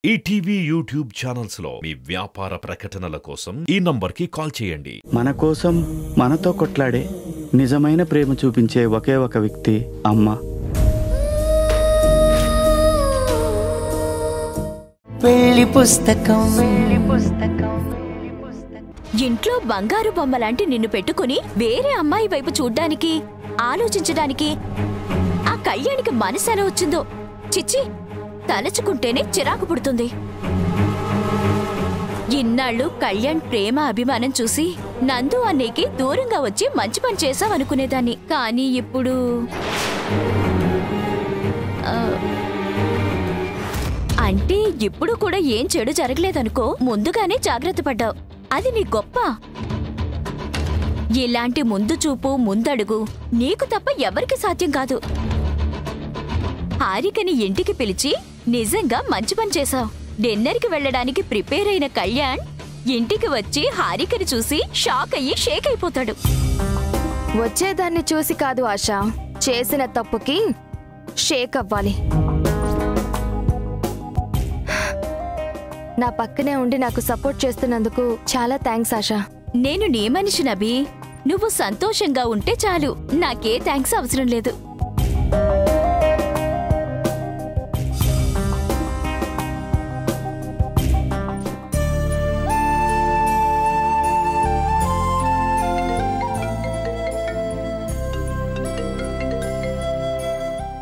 ETV YouTube channels లో మీ వ్యాపార ప్రకటనల కోసం ఈ నంబర్కి కాల్ చేయండి. మన కోసం మనతో కొట్లాడే నిజమైన ప్రేమ చూపించే ఒకే ఒక వ్యక్తి అమ్మ. పెళ్లి పుస్తకం ఇంట్లో బంగారు బొమ్మలాంటి నిన్ను పెట్టుకుని వేరే అమ్మాయి వైపు చూడ్డానికి ఆలోచించడానికి ఆ కళ్యాణికి మనసు ఎలా వచ్చిందో చిచ్చి, తలచుకుంటేనే చిరాకు పుడుతుంది. ఇన్నాళ్ళు కళ్యాణ్ ప్రేమ అభిమానం చూసి నందు అన్నయ్యకి దూరంగా వచ్చి మంచి పని చేసావనుకునేదాన్ని. కానీ ఇప్పుడు అంటే ఇప్పుడు కూడా ఏం చెడు జరగలేదనుకో, ముందుగానే జాగ్రత్త పడ్డావు. అది నీ గొప్ప. ఇలాంటి ముందు చూపు ముందడుగు నీకు తప్ప ఎవరికి సాధ్యం కాదు. హారికని ఇంటికి పిలిచి నిజంగా మంచి పని చేశావు. డిన్నర్కి వెళ్లడానికి ప్రిపేర్ అయిన కళ్యాణ్ ఇంటికి వచ్చి హారికని చూసి షాక్ అయ్యి షేక్ అయిపోతాడు. వచ్చేదాన్ని చూసి కాదు ఆశ, చేసిన తప్పుకి షేక్ అవ్వాలి. నా పక్కనే ఉండి నాకు సపోర్ట్ చేస్తున్నందుకు చాలా థ్యాంక్స్ ఆశ. నేను నీ మనిషిని అభి, నువ్వు సంతోషంగా ఉంటే చాలు, నాకే థ్యాంక్స్ అవసరం లేదు.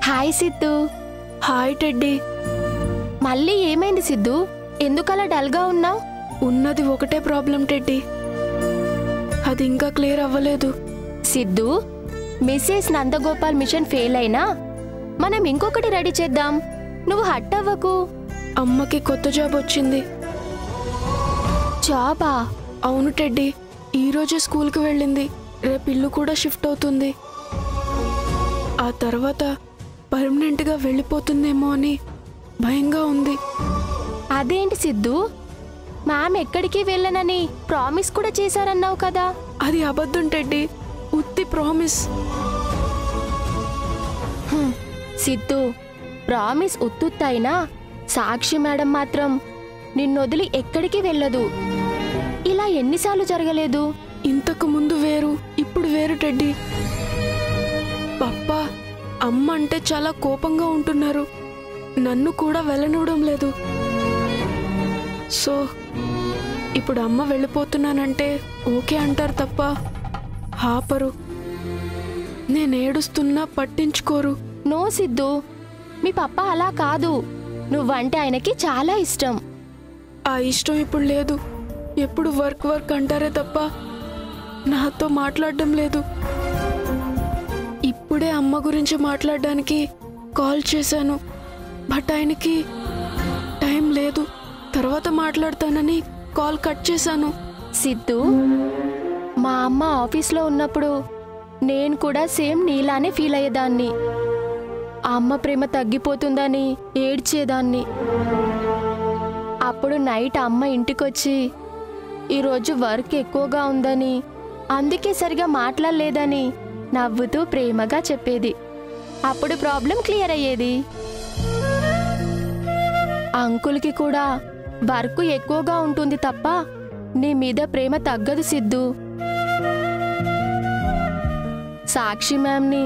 హాయ్ సిద్ధు. Hi Teddy. మళ్ళీ ఏమైంది సిద్ధు? ఎందుకలా డల్గా ఉన్నావు? ఉన్నది ఒకటే ప్రాబ్లం టెడ్డీ, అది ఇంకా క్లియర్ అవ్వలేదు. Siddhu, Mrs Nandagopal mission fail అయినా మనం ఇంకొకటి రెడీ చేద్దాం. నువ్వు హట్ అవ్వకు. అమ్మకి కొత్త జాబ్ వచ్చింది. జాబా? అవును టెడ్డీ, ఈరోజే స్కూల్కి వెళ్ళింది. రేపు ఇల్లు కూడా షిఫ్ట్ అవుతుంది. ఆ తర్వాత పర్మనెంట్గా వెళ్ళిపోతుందేమో అని భయంగా ఉంది. అదేంటి సిద్ధు, మ్యామ్ ఎక్కడికి వెళ్ళనని ప్రామిస్ కూడా చేశారన్నావు కదా? అది అబద్ధం టెడ్డీ, ఉత్తి ప్రామిస్. సిద్ధు, ప్రామిస్ ఉత్తుత్తైనా సాక్షి మేడం మాత్రం నిన్నొదిలి ఎక్కడికి వెళ్ళదు. ఇలా ఎన్నిసార్లు జరగలేదు? ఇంతకు ముందు వేరు, ఇప్పుడు వేరు టెడ్డీ. పప్పా అమ్మ అంటే చాలా కోపంగా ఉంటున్నారు. నన్ను కూడా వెళ్ళనివ్వడం లేదు. సో ఇప్పుడు అమ్మ వెళ్ళిపోతున్నానంటే ఓకే అంటారు తప్ప ఆపరు. నేనేడుస్తున్నా పట్టించుకోరు. నో సిద్ధు, మీ పప్ప అలా కాదు. నువ్వంటే ఆయనకి చాలా ఇష్టం. ఆ ఇష్టం ఇప్పుడు లేదు. ఎప్పుడు వర్క్ వర్క్ అంటారే తప్ప నాతో మాట్లాడడం లేదు. ఇప్పుడే అమ్మ గురించి మాట్లాడడానికి కాల్ చేశాను, బట్ ఆయనకి టైం లేదు. తర్వాత మాట్లాడతానని కాల్ కట్ చేశాను. సిద్ధు, మా అమ్మ ఆఫీస్లో ఉన్నప్పుడు నేను కూడా సేమ్ నీలానే ఫీల్ అయ్యేదాన్ని. అమ్మ ప్రేమ తగ్గిపోతుందని ఏడ్చేదాన్ని. అప్పుడు నైట్ అమ్మ ఇంటికొచ్చి ఈరోజు వర్క్ ఎక్కువగా ఉందని, అందుకే సరిగా మాట్లాడలేదని నవ్వుతూ ప్రేమగా చెప్పేది. అప్పుడు ప్రాబ్లం క్లియర్ అయ్యేది. అంకుల్కి కూడా వర్క్ ఎక్కువగా ఉంటుంది తప్ప నీ మీద ప్రేమ తగ్గదు సిద్ధు. సాక్షి మ్యామ్ని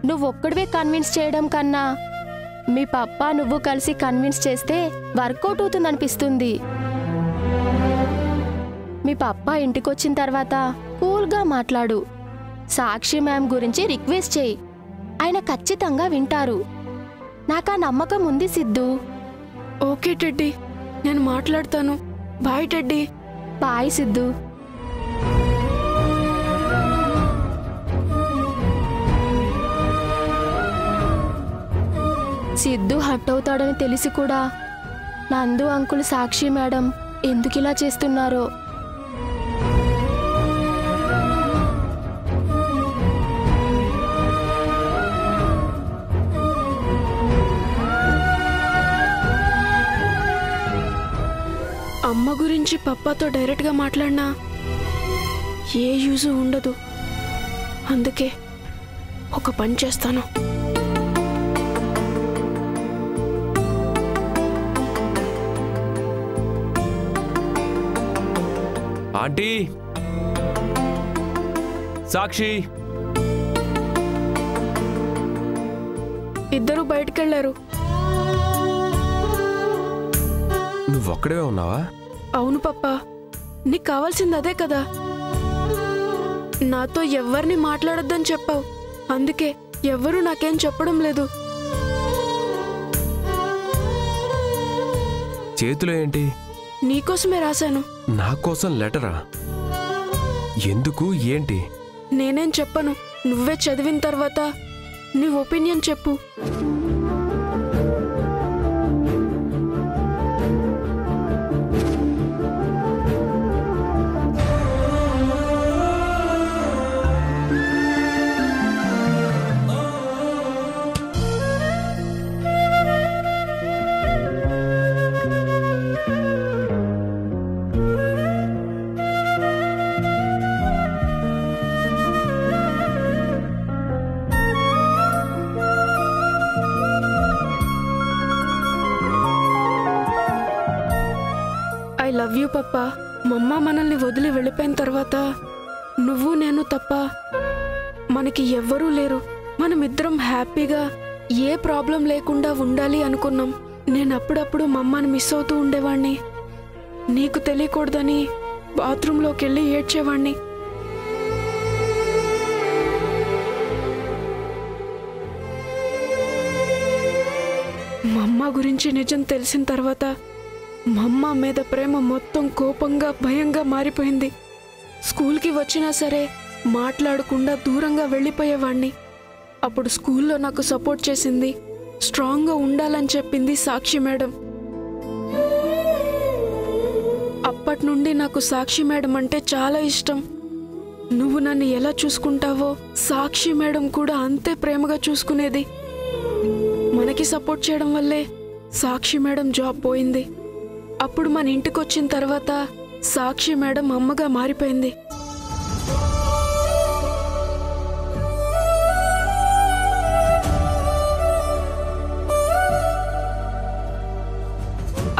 నువ్వొక్కడివే కన్విన్స్ చేయడం కన్నా మీ పప్ప నువ్వు కలిసి కన్విన్స్ చేస్తే వర్కౌట్ అవుతుందనిపిస్తుంది. మీ పప్ప ఇంటికొచ్చిన తర్వాత కూల్గా మాట్లాడు. సాక్షి మ్యామ్ గురించి రిక్వెస్ట్ చేయి, ఆయన ఖచ్చితంగా వింటారు. నాకా నమ్మకం ఉంది సిద్ధు. ఓకే టెడ్డీ, నేను మాట్లాడతాను. Bye Teddy. Bye Siddhu. Siddhu hurt అవుతాడని తెలిసి కూడా నందు అంకుల్ సాక్షి మేడం ఎందుకిలా చేస్తున్నారో. అమ్మ గురించి పప్పాతో డైరెక్ట్గా మాట్లాడినా ఏ యూజు ఉండదు. అందుకే ఒక పని చేస్తాను. ఆంటీ సాక్షి ఇద్దరు బయటకెళ్లారు. నువ్వొక్కడే ఉన్నావా? అవును పప్పా, నీకు కావాల్సింది అదే కదా. నాతో ఎవ్వరిని మాట్లాడొద్దని చెప్పావు, అందుకే ఎవ్వరూ నాకేం చెప్పడం లేదు. చేతిలో ఏంటి? నీకోసమే రాశాను. నా కోసం లెటరా? ఎందుకు, ఏంటి? నేనేం చెప్పను, నువ్వే చదివిన తర్వాత నీ ఒపీనియన్ చెప్పు. ఐ లవ్ యూ పప్పా. మమ్మ మనల్ని వదిలి వెళ్ళిపోయిన తర్వాత నువ్వు నేను తప్ప మనకి ఎవ్వరూ లేరు. మనమిద్దరం హ్యాపీగా ఏ ప్రాబ్లం లేకుండా ఉండాలి అనుకున్నాం. నేను అప్పుడప్పుడు మమ్మని మిస్ అవుతూ ఉండేవాణ్ణి. నీకు తెలియకూడదని బాత్రూంలోకి వెళ్ళి ఏడ్చేవాణ్ణి. మమ్మ గురించి నిజం తెలిసిన తర్వాత మమ్మ మీద ప్రేమ మొత్తం కోపంగా భయంగా మారిపోయింది. స్కూల్కి వచ్చినా సరే మాట్లాడకుండా దూరంగా వెళ్ళిపోయేవాణ్ణి. అప్పుడు స్కూల్లో నాకు సపోర్ట్ చేసింది, స్ట్రాంగ్గా ఉండాలని చెప్పింది సాక్షి మేడం. అప్పటి నుండి నాకు సాక్షి మేడం అంటే చాలా ఇష్టం. నువ్వు నన్ను ఎలా చూసుకుంటావో సాక్షి మేడం కూడా అంతే ప్రేమగా చూసుకునేది. మనకి సపోర్ట్ చేయడం వల్లే సాక్షి మేడం జాబ్ పోయింది. అప్పుడు మన ఇంటికి వచ్చిన తర్వాత సాక్షి మేడం అమ్మగా మారిపోయింది.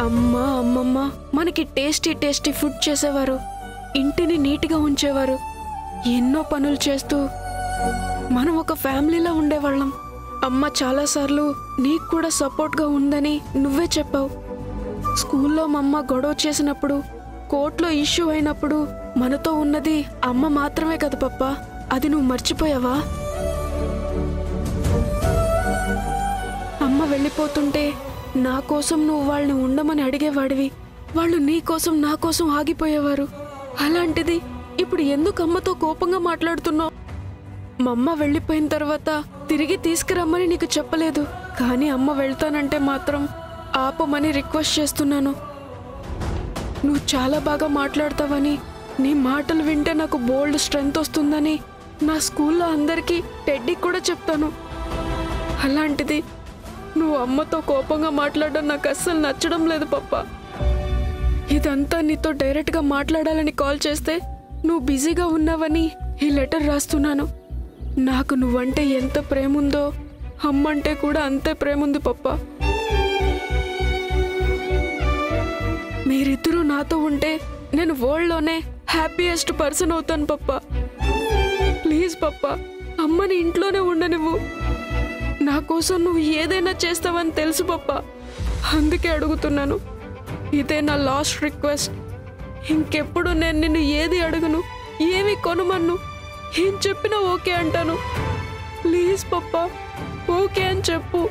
అమ్మ అమ్మమ్మ మనకి టేస్టీ ఫుడ్ చేసేవారు, ఇంటిని నీట్గా ఉంచేవారు. ఎన్నో పనులు చేస్తూ మనం ఒక ఫ్యామిలీలా ఉండేవాళ్ళం. అమ్మ చాలాసార్లు నీకు కూడా సపోర్ట్గా ఉందని నువ్వే చెప్పావు. స్కూల్లో మా అమ్మ గొడవ చేసినప్పుడు, కోర్టులో ఇష్యూ అయినప్పుడు మనతో ఉన్నది అమ్మ మాత్రమే కదా పప్ప. అది నువ్వు మర్చిపోయావా? అమ్మ వెళ్ళిపోతుంటే నా కోసం నువ్వు వాళ్ళని ఉండమని అడిగేవాడివి. వాళ్ళు నీ కోసం నా కోసం ఆగిపోయేవారు. అలాంటిది ఇప్పుడు ఎందుకు అమ్మతో కోపంగా మాట్లాడుతున్నావు? మా అమ్మ వెళ్ళిపోయిన తర్వాత తిరిగి తీసుకురమ్మని నీకు చెప్పలేదు, కానీ అమ్మ వెళ్తానంటే మాత్రం ఆపమని రిక్వెస్ట్ చేస్తున్నాను. నువ్వు చాలా బాగా మాట్లాడతావని, నీ మాటలు వింటే నాకు బోల్డ్ స్ట్రెంగ్త్ వస్తుందని నా స్కూల్లో అందరికీ టెడ్డీకి కూడా చెప్తాను. అలాంటిది నువ్వు అమ్మతో కోపంగా మాట్లాడడం నాకు అస్సలు నచ్చడం లేదు పప్ప. ఇదంతా నీతో డైరెక్ట్గా మాట్లాడాలని కాల్ చేస్తే నువ్వు బిజీగా ఉన్నావని ఈ లెటర్ రాస్తున్నాను. నాకు నువ్వంటే ఎంత ప్రేమ ఉందో అమ్మంటే కూడా అంతే ప్రేమ ఉంది పప్ప. మీరిద్దరూ నాతో ఉంటే నేను వరల్డ్లోనే హ్యాపీయెస్ట్ పర్సన్ అవుతాను పప్ప. ప్లీజ్ పప్ప, అమ్మని ఇంట్లోనే ఉండనివ్వు. నా కోసం నువ్వు ఏదైనా చేస్తావని తెలుసు పప్ప, అందుకే అడుగుతున్నాను. ఇదే నా లాస్ట్ రిక్వెస్ట్. ఇంకెప్పుడు నేను నిన్ను ఏది అడగను, ఏమి కొనమన్ను. ఏం చెప్పినా ఓకే అంటాను. ప్లీజ్ పప్ప, ఓకే అని చెప్పు.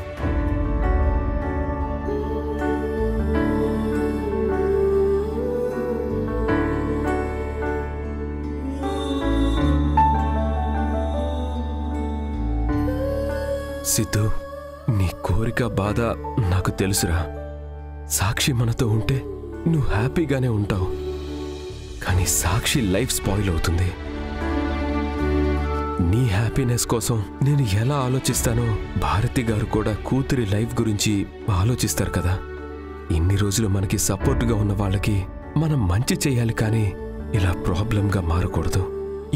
సిద్ధు, నీ కోరిక బాధ నాకు తెలుసురా. సాక్షి మనతో ఉంటే నువ్వు హ్యాపీగానే ఉంటావు, కానీ సాక్షి లైఫ్ స్పాయిల్ అవుతుంది. నీ హ్యాపీనెస్ కోసం నేను ఎలా ఆలోచిస్తానో భారతి గారు కూడా కూతురి లైఫ్ గురించి ఆలోచిస్తారు కదా. ఇన్ని రోజులు మనకి సపోర్ట్గా ఉన్న వాళ్ళకి మనం మంచి చేయాలి, కానీ ఇలా ప్రాబ్లంగా మారకూడదు.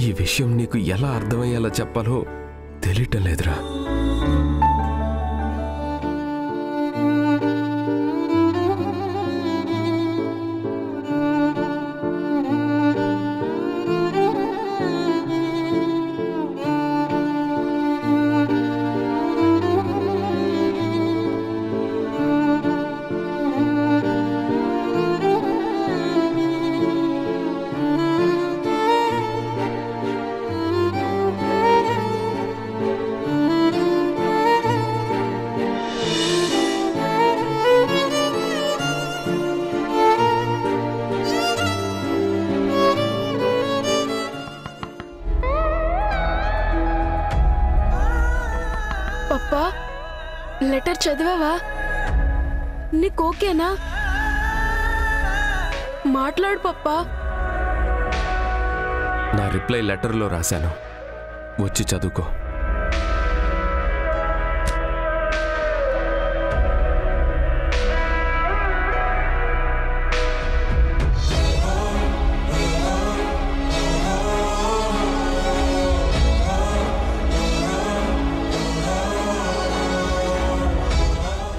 ఈ విషయం నీకు ఎలా అర్థమయ్యేలా చెప్పాలో తెలియటం లేదురా. లెటర్ చదివావా? నీకు ఓకేనా? మాట్లాడు పప్పా. నా రిప్లై లెటర్లో రాశాను, వచ్చి చదువుకో.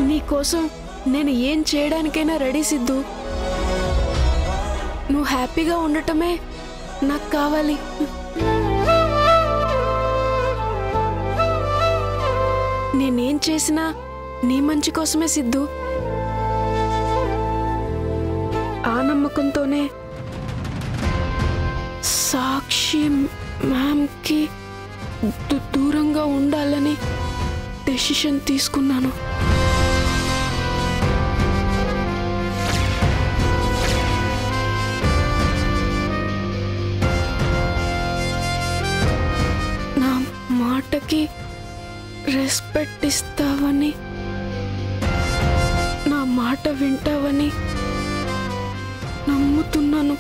నీకోసం నేను ఏం చేయడానికైనా రెడీ సిద్ధు. నువ్వు హ్యాపీగా ఉండటమే నాకు కావాలి. నేనేం చేసినా నీ మంచి కోసమే సిద్ధు. ఆ నమ్మకంతోనే సాక్షి మ్యామ్కి దూరంగా ఉండాలని డెసిషన్ తీసుకున్నాను. మాటకి రెస్పెక్ట్ ఇస్తావని, నా మాట వింటావని నమ్ముతున్నాను.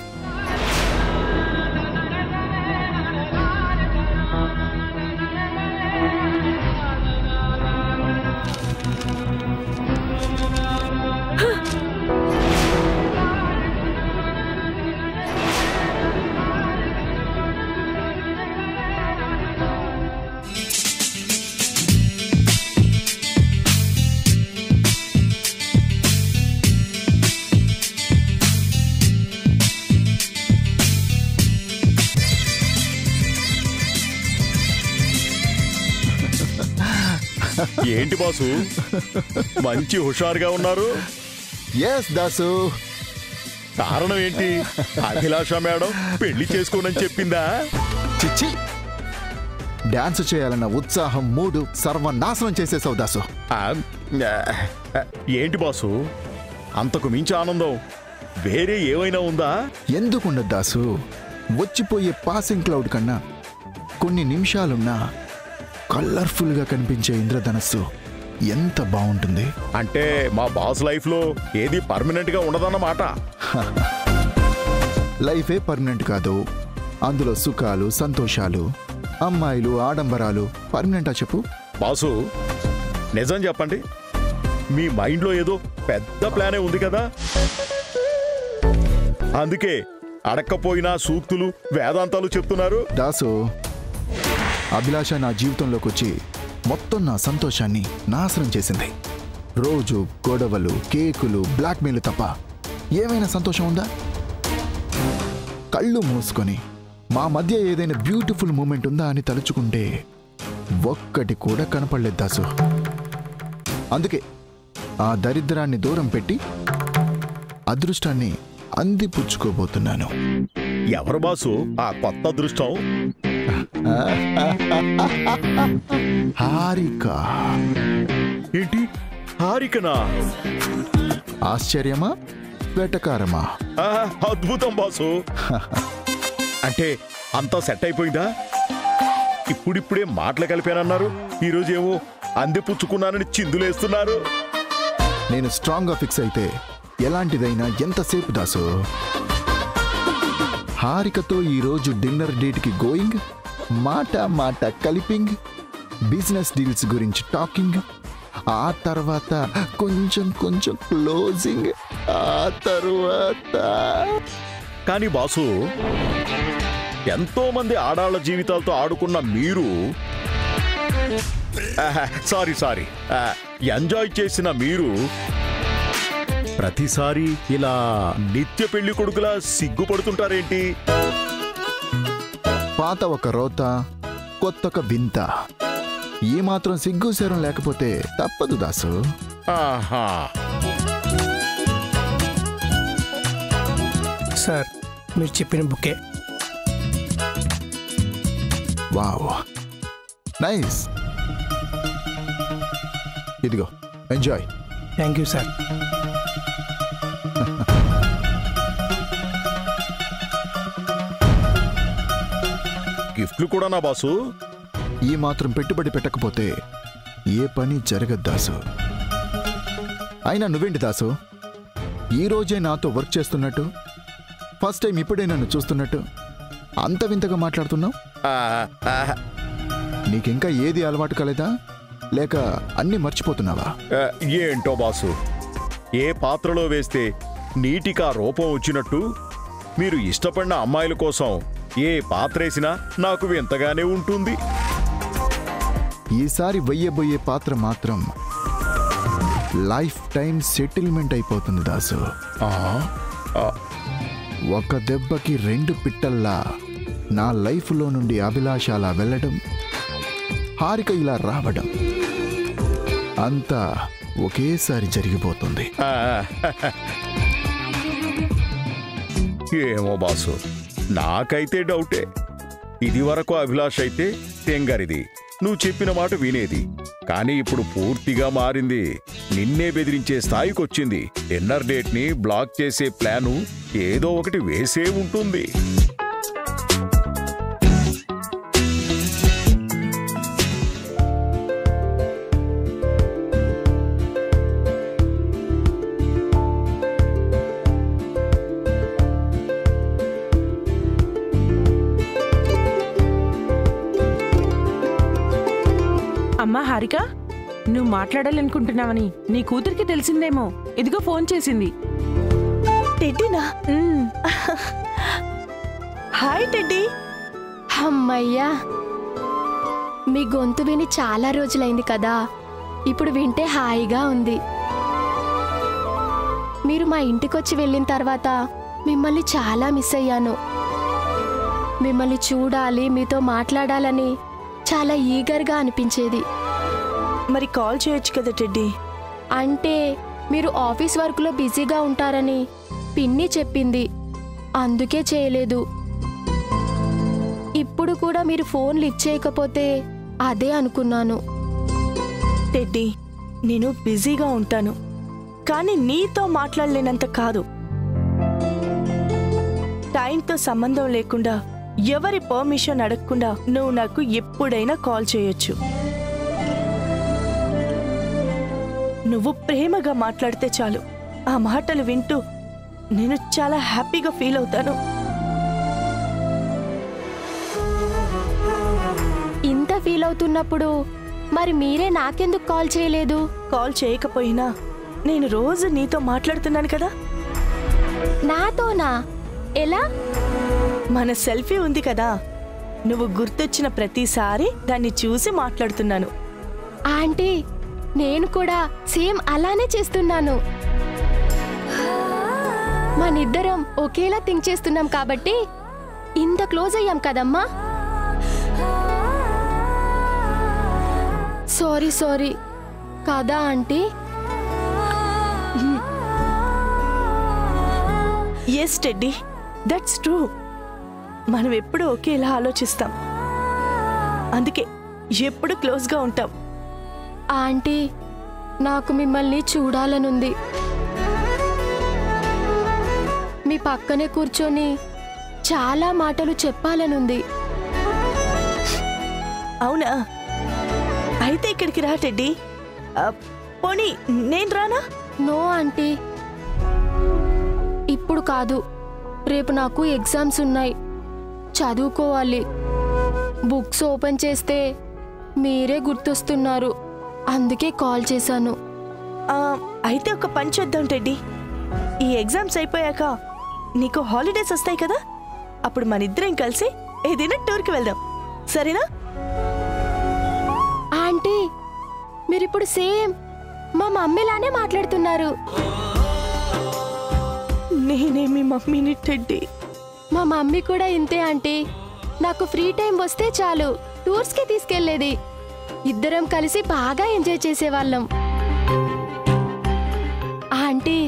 ఏంటి బాసు, మంచి హుషారుగా ఉన్నారు? ఎస్ దాసు. కారణం ఏంటి? అభిలాష మేడం పెళ్లి చేసుకోనని చెప్పిందా? చిచ్చి, డాన్స్ చేయాలన్న ఉత్సాహం మూడు సర్వనాశనం చేసేసావు దాసు. ఏంటి బాసు, అంతకు మించి ఆనందం వేరే ఏమైనా ఉందా? ఎందుకుండదు దాసు. వచ్చిపోయే పాసింగ్ క్లౌడ్ కన్నా కొన్ని నిమిషాలున్నా కలర్ఫుల్గా కనిపించే ఇంద్రధనస్సు ఎంత బాగుంటుంది. అంటే మా బాస్ లైఫ్ లో ఏది పర్మనెంట్ గా ఉండదన్నమాట. లైఫే పర్మనెంట్ కాదు, అందులో సుఖాలు సంతోషాలు అమ్మాయిలు ఆడంబరాలు పర్మనెంటా చెప్పు? బాసు నిజం చెప్పండి, మీ మైండ్ లో ఏదో పెద్ద ప్లానే ఉంది కదా, అందుకే అడక్కపోయినా సూక్తులు వేదాంతాలు చెప్తున్నారు. దాసు, అభిలాష నా జీవితంలోకి వచ్చి మొత్తం నా సంతోషాన్ని నాశనం చేసింది. రోజు గొడవలు, కేకులు, బ్లాక్మెయిల్ తప్ప ఏమైనా సంతోషం ఉందా? కళ్ళు మూసుకొని మా మధ్య ఏదైనా బ్యూటిఫుల్ మూమెంట్ ఉందా అని తలుచుకుంటే ఒక్కటి కూడా కనపడలేదు దాసు. అందుకే ఆ దరిద్రాన్ని దూరం పెట్టి అదృష్టాన్ని అందిపుచ్చుకోబోతున్నాను. ఎవరు బాసు ఆ కొత్త అదృష్టం? హారిక. ఏంటి హారికనా? ఆశ్చర్యమా వెటకారమా? అద్భుతం బాసు. అంటే అంతా సెట్ అయిపోయిందా? ఇప్పుడిప్పుడే మాటలు కలిపానన్నారు, ఈరోజేమో అందిపుచ్చుకున్నానని చిందులేస్తున్నారు. నేను స్ట్రాంగ్గా ఫిక్స్ అయితే ఎలాంటిదైనా ఎంతసేపు దాసు. హారికతో ఈరోజు డిన్నర్ డేట్కి గోయింగ్, మాట కలిపింగ్, బిజినెస్ డీల్స్ గురించి టాకింగ్, ఆ తర్వాత కొంచెం క్లోజింగ్, ఆ తర్వాత. కానీ బాసు, ఎంతో మంది ఆడాళ్ల జీవితాలతో ఆడుకున్న మీరు, సారీ ఎంజాయ్ చేసిన మీరు ప్రతిసారి ఇలా నిత్య పెళ్లి కొడుకులా సిగ్గుపడుతుంటారేంటి? పాత ఒక రోత, కొత్తొక వింత. ఈ మాత్రం సిగ్గు శరం లేకపోతే తప్పదు దాసు. ఆహా. సార్, మీరు చెప్పిన బుకే. Wow, nice. ఇదిగో ఎంజాయ్. Thank you sir. గిఫ్ట్లు కూడా నా బాసు? ఈ మాత్రం పెట్టుబడి పెట్టకపోతే ఏ పని జరగదు దాసు. అయినా నువ్వేంటి దాసు, ఈరోజే నాతో వర్క్ చేస్తున్నట్టు, ఫస్ట్ టైం ఇప్పుడే నన్ను చూస్తున్నట్టు అంత వింతగా మాట్లాడుతున్నావు? నీకింకా ఏది అలవాటు కాలేదా, లేక అన్నీ మర్చిపోతున్నావా? ఏంటో బాసు, ఏ పాత్రలో వేస్తే నీటికా రూపం వచ్చినట్టు మీరు ఇష్టపడిన అమ్మాయిల కోసం ఏ పాత్రేసినా నాకు వింతగానే ఉంటుంది. ఈసారి వెయ్యబోయే పాత్ర మాత్రం లైఫ్ టైం సెటిల్మెంట్ అయిపోతుంది దాసు. ఒక దెబ్బకి 2 పిట్టల్లా నా లైఫ్లో నుండి అభిలాష అలా వెళ్ళడం, హారిక ఇలా రావడం, అంతా ఒకేసారి జరిగిపోతుంది. ఏమో బాసు, నాకైతే డౌటే. ఇది వరకు అభిలాష్ అయితే తెంగరిది, నువ్వు చెప్పిన మాట వినేది. కానీ ఇప్పుడు పూర్తిగా మారింది, నిన్నే బెదిరించే స్థాయికొచ్చింది. డిన్నర్ డేట్ ని బ్లాక్ చేసే ప్లాను ఏదో ఒకటి వేసే ఉంటుంది. అమ్మా హారిక, నువ్వు మాట్లాడాలనుకుంటున్నావని నీ కూతురికి తెలిసిందేమో. ఇదిగో ఫోన్ చేసింది. టెడ్డీనా? Hi Teddy. అమ్మయ్యా, మీ గొంతు విని చాలా రోజులైంది కదా, ఇప్పుడు వింటే హాయిగా ఉంది. మీరు మా ఇంటికొచ్చి వెళ్ళిన తర్వాత మిమ్మల్ని చాలా మిస్ అయ్యాను. మిమ్మల్ని చూడాలి, మీతో మాట్లాడాలని చాలా ఈగర్గా అనిపించేది. మరి కాల్ చేయొచ్చు కదా టెడ్డీ. అంటే మీరు ఆఫీస్ వర్క్లో బిజీగా ఉంటారని పిన్ని చెప్పింది, అందుకే చేయలేదు. ఇప్పుడు కూడా మీరు ఫోన్ లిఫ్ట్ చేయకపోతే అదే అనుకున్నాను. టెడ్డీ, నేను బిజీగా ఉంటాను, కానీ నీతో మాట్లాడలేనంత కాదు. టైంతో సంబంధం లేకుండా, ఎవరి పర్మిషన్ అడగకుండా నువ్వు నాకు ఎప్పుడైనా కాల్ చేయొచ్చు. నువ్వు ప్రేమగా మాట్లాడితే చాలు, ఆ మాటలు వింటూ నేను చాలా హ్యాపీగా ఫీల్ అవుతాను. ఇంత ఫీల్ అవుతున్నప్పుడు మరి మీరే నాకెందుకు కాల్ చేయలేదు? కాల్ చేయకపోయినా నేను రోజు నీతో మాట్లాడుతున్నాను కదా. నాతోనా? ఎలా? మన సెల్ఫీ ఉంది కదా, నువ్వు గుర్తొచ్చిన ప్రతిసారి దాన్ని చూసి మాట్లాడుతున్నాను. ఆంటీ, నేను కూడా సేమ్ అలానే చేస్తున్నాను. మనిద్దరం ఒకేలా థింక్ చేస్తున్నాం కాబట్టి ఇంత క్లోజ్ అయ్యాం కదమ్మా. సారీ కాదా aunty? Yes Teddy, that's true. మనం ఎప్పుడు ఒకేలా ఆలోచిస్తాం, అందుకే ఎప్పుడు క్లోజ్గా ఉంటాం. ఆంటీ, నాకు మిమ్మల్ని చూడాలనుంది. మీ పక్కనే కూర్చొని చాలా మాటలు చెప్పాలనుంది. అవునా? అయితే ఇక్కడికి రా టెడ్డీ. పోనీ నేను రానా? నో ఆంటీ, ఇప్పుడు కాదు. రేపు నాకు ఎగ్జామ్స్ ఉన్నాయి, చదువుకోవాలి. బుక్స్ ఓపెన్ చేస్తే మీరే గుర్తొస్తున్నారు, అందుకే కాల్ చేశాను. అయితే ఒక పని చేద్దాం టెడ్డీ. ఈ ఎగ్జామ్స్ అయిపోయాక నీకు హాలిడేస్ వస్తాయి కదా, అప్పుడు మనిద్దరం కలిసి ఏదైనా టూర్కి వెళ్దాం, సరేనా? ఆంటీ, మీరిప్పుడు సేమ్ మా మమ్మీలానే మాట్లాడుతున్నారు. నేనే మీ మమ్మీని టెడ్డీ. మా మమ్మీ కూడా ఇంతే ఆంటీ. నాకు ఫ్రీ టైం వస్తే చాలు టూర్స్కి తీసుకెళ్లేది. ఇద్దరం కలిసి బాగా ఎంజాయ్ చేసేవాళ్ళం. ఆంటీ,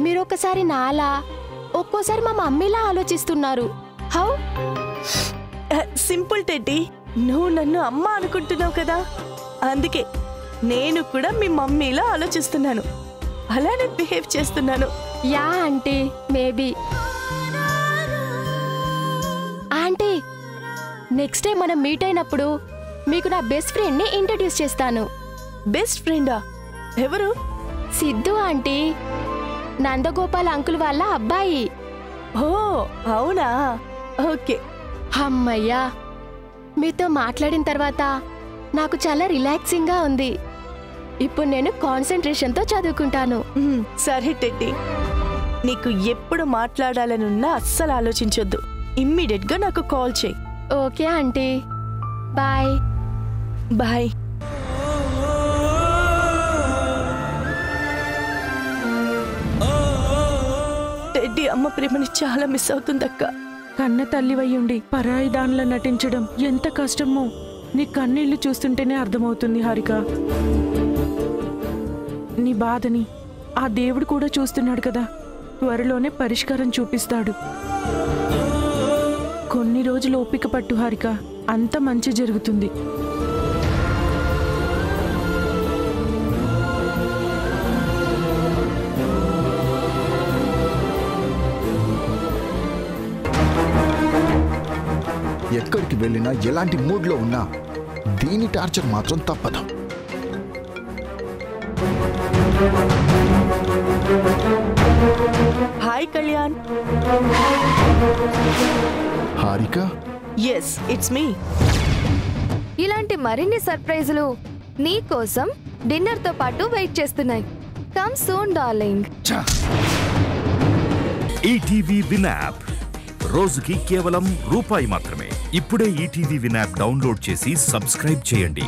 మీరు ఒకసారి నాలా, ఒక్కోసారి మా మమ్మీలా ఆలోచిస్తున్నారు. హౌ? సింపుల్ టెడ్డీ, నువ్వు నన్ను అమ్మ అనుకుంటున్నావు కదా, అందుకే నేను కూడా మీ మమ్మీలా ఆలోచిస్తున్నాను, అలానే బిహేవ్ చేస్తున్నాను. Yeah aunty, maybe. Aunty, next time మనం మీట్ అయినప్పుడు మీకు నా బెస్ట్ ఫ్రెండ్ని ఇంట్రడ్యూస్ చేస్తాను. బెస్ట్ ఫ్రెండా? ఎవరు? సిద్ధు ఆంటీ, నందగోపాల్ అంకుల్ వాళ్ళ అబ్బాయి. ఓ అవునా, ఓకే. అమ్మయ్యా, మీతో మాట్లాడిన తర్వాత నాకు చాలా రిలాక్సింగ్గా ఉంది. ఇప్పుడు నేను కాన్సంట్రేషన్తో చదువుకుంటాను. సరే టెడ్డీ, నీకు ఎప్పుడు మాట్లాడాలనున్నా అస్సలు ఆలోచించొద్దు. ఇమ్మీడియట్గా నాకు కాల్ చేయి. Okay aunty, bye. Bye. Teddy అమ్మ ప్రేమని చాలా మిస్ అవుతుందక్క. కన్న తల్లివయ్యుండి పరాయి దానిలా నటించడం ఎంత కష్టమో నీ కన్నీళ్లు చూస్తుంటేనే అర్థమవుతుంది హారిక. నీ బాధని ఆ దేవుడు కూడా చూస్తున్నాడు కదా, త్వరలోనే పరిష్కారం చూపిస్తాడు. కొన్ని రోజులు ఓపిక పట్టు హారిక, అంత మంచి జరుగుతుంది. ఎక్కడికి వెళ్ళినా ఎలాంటి మూడ్లో ఉన్నా దీని టార్చర్ మాత్రం తప్పదు. Hi Kalyan. Harika? Yes, it's me. ఇలాంటి మరిన్ని సర్ప్రైజులు నీ కోసం డిన్నర్ తో పాటు వెయిట్ చేస్తున్నాయి. Come soon darling. ETV win app రోజుకి కేవలం రూపాయి మాత్రమే. ఇప్పుడే ఈటీవీ విన్ యాప్ డౌన్లోడ్ చేసి సబ్స్క్రైబ్ చేయండి.